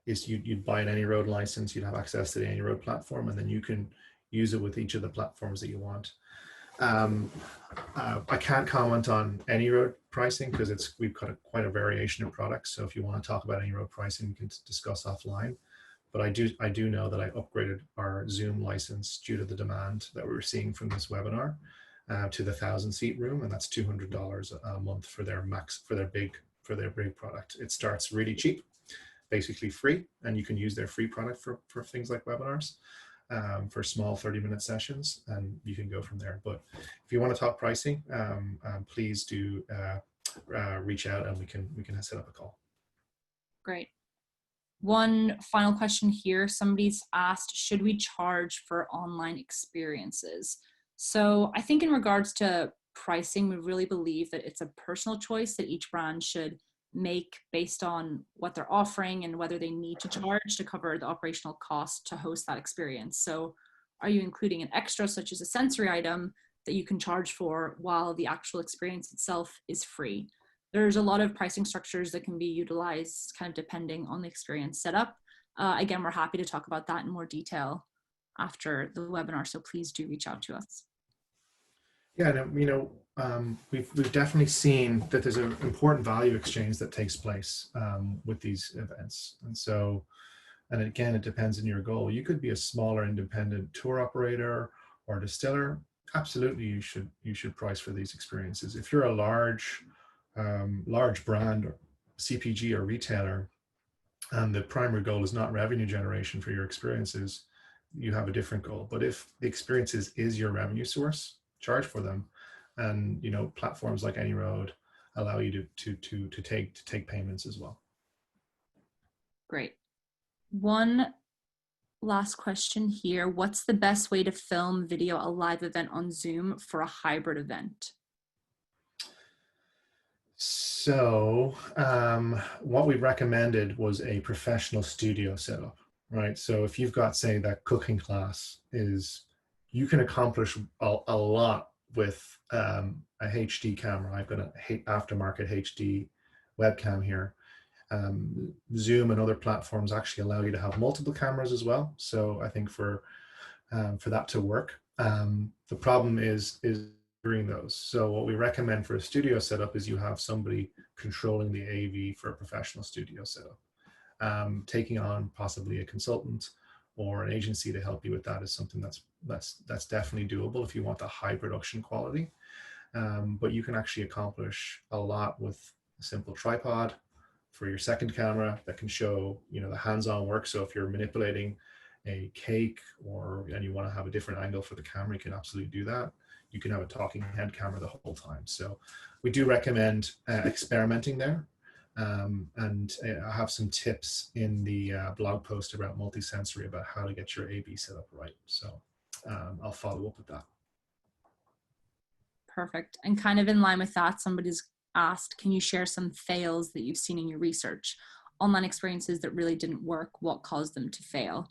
you'd buy an AnyRoad license, you'd have access to the AnyRoad platform, and then you can use it with each of the platforms that you want. I can't comment on AnyRoad pricing because we've got quite a variation of products. So if you want to talk about AnyRoad pricing, we can discuss offline. But I do know that I upgraded our Zoom license due to the demand that we were seeing from this webinar to the 1,000-seat room, and that's $200 a month for their big product. It starts really cheap, basically free, and you can use their free product for things like webinars. For small 30-minute sessions, and you can go from there. But if you want to talk pricing, please do reach out, and we can set up a call. Great. One final question here. Somebody's asked, should we charge for online experiences? So I think in regards to pricing, we really believe that it's a personal choice that each brand should make based on what they're offering and whether they need to charge to cover the operational cost to host that experience. So are you including an extra such as a sensory item that you can charge for while the actual experience itself is free? There's a lot of pricing structures that can be utilized kind of depending on the experience setup. Again, we're happy to talk about that in more detail after the webinar, so please do reach out to us. Yeah, and we've definitely seen that there's an important value exchange that takes place with these events, and so, and again, it depends on your goal. You could be a smaller independent tour operator or distiller. Absolutely, you should price for these experiences. If you're a large brand or CPG or retailer, and the primary goal is not revenue generation for your experiences, you have a different goal. But if the experiences is your revenue source, charge for them. And platforms like AnyRoad allow you to take payments as well. Great. One last question here. What's the best way to film video a live event on Zoom for a hybrid event? So what we recommended was a professional studio setup, right? So if you've got, say, that cooking class, you can accomplish a lot with a HD camera. I've got an aftermarket HD webcam here. Zoom and other platforms actually allow you to have multiple cameras as well. So I think for that to work, the problem is doing those. So what we recommend for a studio setup is you have somebody controlling the AV for a professional studio setup. Taking on possibly a consultant or an agency to help you with that is something that's definitely doable if you want the high production quality. But you can actually accomplish a lot with a simple tripod for your second camera that can show the hands-on work. So if you're manipulating a cake and you want to have a different angle for the camera, you can absolutely do that. You can have a talking head camera the whole time. So we do recommend experimenting there. And I have some tips in the blog post about Multisensory about how to get your AV set up right. So I'll follow up with that. Perfect. And kind of in line with that, somebody's asked, can you share some fails that you've seen in your research? Online experiences that really didn't work, what caused them to fail?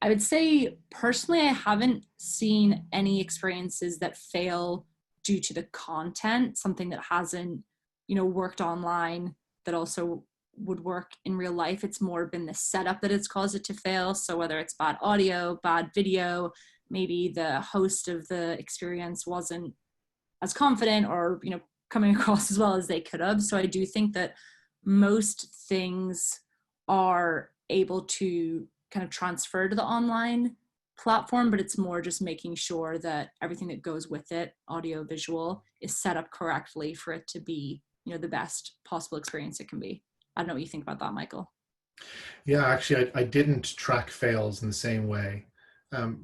I would say personally, I haven't seen any experiences that fail due to the content, something that hasn't, worked online that also would work in real life. It's more been the setup that has caused it to fail. So whether it's bad audio, bad video, maybe the host of the experience wasn't as confident or, coming across as well as they could have. So I do think that most things are able to kind of transfer to the online platform, but it's more just making sure that everything that goes with it, audio, visual, is set up correctly for it to be, the best possible experience it can be. I don't know what you think about that, Michael. Yeah, actually, I didn't track fails in the same way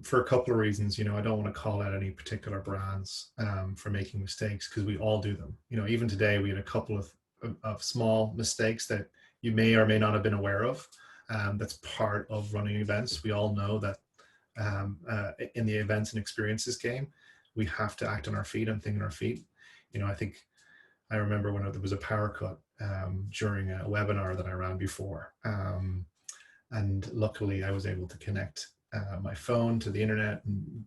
for a couple of reasons. I don't want to call out any particular brands for making mistakes because we all do them. Even today we had a couple of small mistakes that you may or may not have been aware of. That's part of running events. We all know that in the events and experiences game, we have to act on our feet and think on our feet. I remember when there was a power cut during a webinar that I ran before. And luckily I was able to connect my phone to the internet and,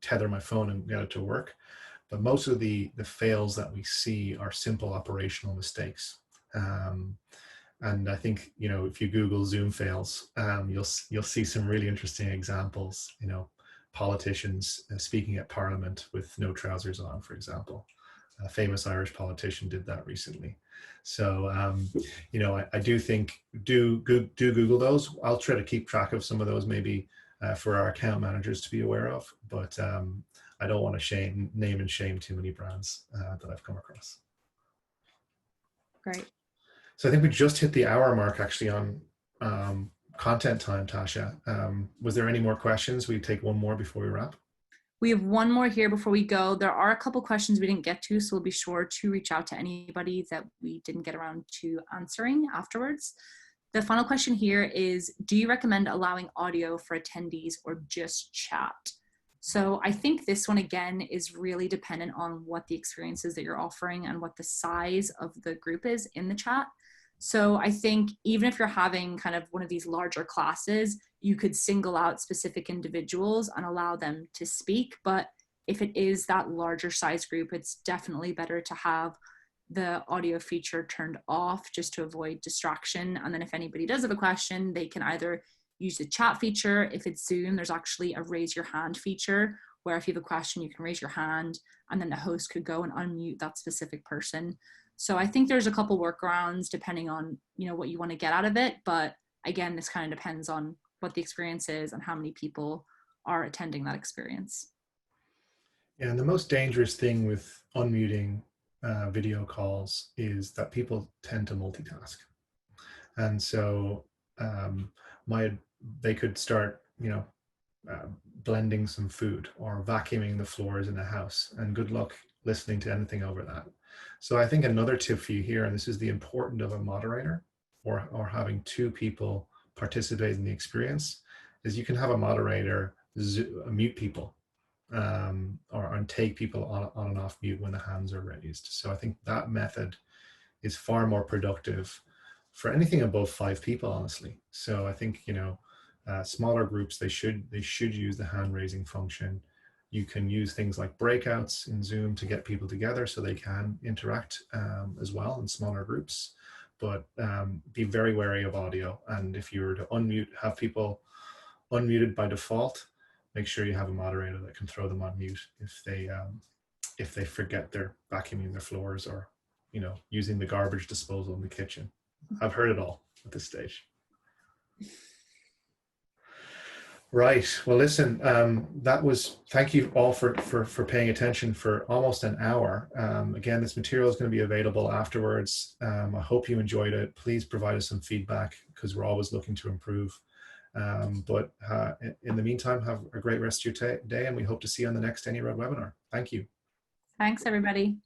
tether my phone and get it to work. But most of the fails that we see are simple operational mistakes. And I think, if you Google Zoom fails, you'll see some really interesting examples, politicians speaking at Parliament with no trousers on, for example. A famous Irish politician did that recently. So, I do think, do Google those. I'll try to keep track of some of those maybe for our account managers to be aware of, but I don't want to name and shame too many brands that I've come across. Great. So I think we just hit the hour mark actually on content time, Tasha. Was there any more questions? We take one more before we wrap. We have one more here before we go. There are a couple questions we didn't get to, so we'll be sure to reach out to anybody that we didn't get around to answering afterwards. The final question here is, do you recommend allowing audio for attendees or just chat? So I think this one, again, is really dependent on what the experiences that you're offering and what the size of the group is in the chat. So I think even if you're having kind of one of these larger classes, you could single out specific individuals and allow them to speak. But if it is that larger size group, it's definitely better to have the audio feature turned off just to avoid distraction. And then if anybody does have a question, they can either use the chat feature. If it's Zoom, there's actually a raise your hand feature where if you have a question, you can raise your hand and then the host could go and unmute that specific person. So I think there's a couple workarounds depending on, you know, what you want to get out of it. But again, this kind of depends on what the experience is and how many people are attending that experience. Yeah, and the most dangerous thing with unmuting video calls is that people tend to multitask. And so they could start, you know, blending some food or vacuuming the floors in a house, and good luck listening to anything over that. So I think another tip for you here, and this is the importance of a moderator or having two people participate in the experience, is you can have a moderator mute people and take people on and off mute when the hands are raised. So I think that method is far more productive for anything above 5 people, honestly. So I think, you know, smaller groups, they should use the hand raising function. You can use things like breakouts in Zoom to get people together so they can interact as well in smaller groups. But be very wary of audio. And if you were to unmute, have people unmuted by default, make sure you have a moderator that can throw them on mute if they forget they're vacuuming their floors or, you know, using the garbage disposal in the kitchen. I've heard it all at this stage. Right. Well, listen, thank you all for paying attention for almost an hour. Again, this material is going to be available afterwards. I hope you enjoyed it. Please provide us some feedback because we're always looking to improve. But in the meantime, have a great rest of your day, and we hope to see you on the next AnyRoad webinar. Thank you. Thanks, everybody.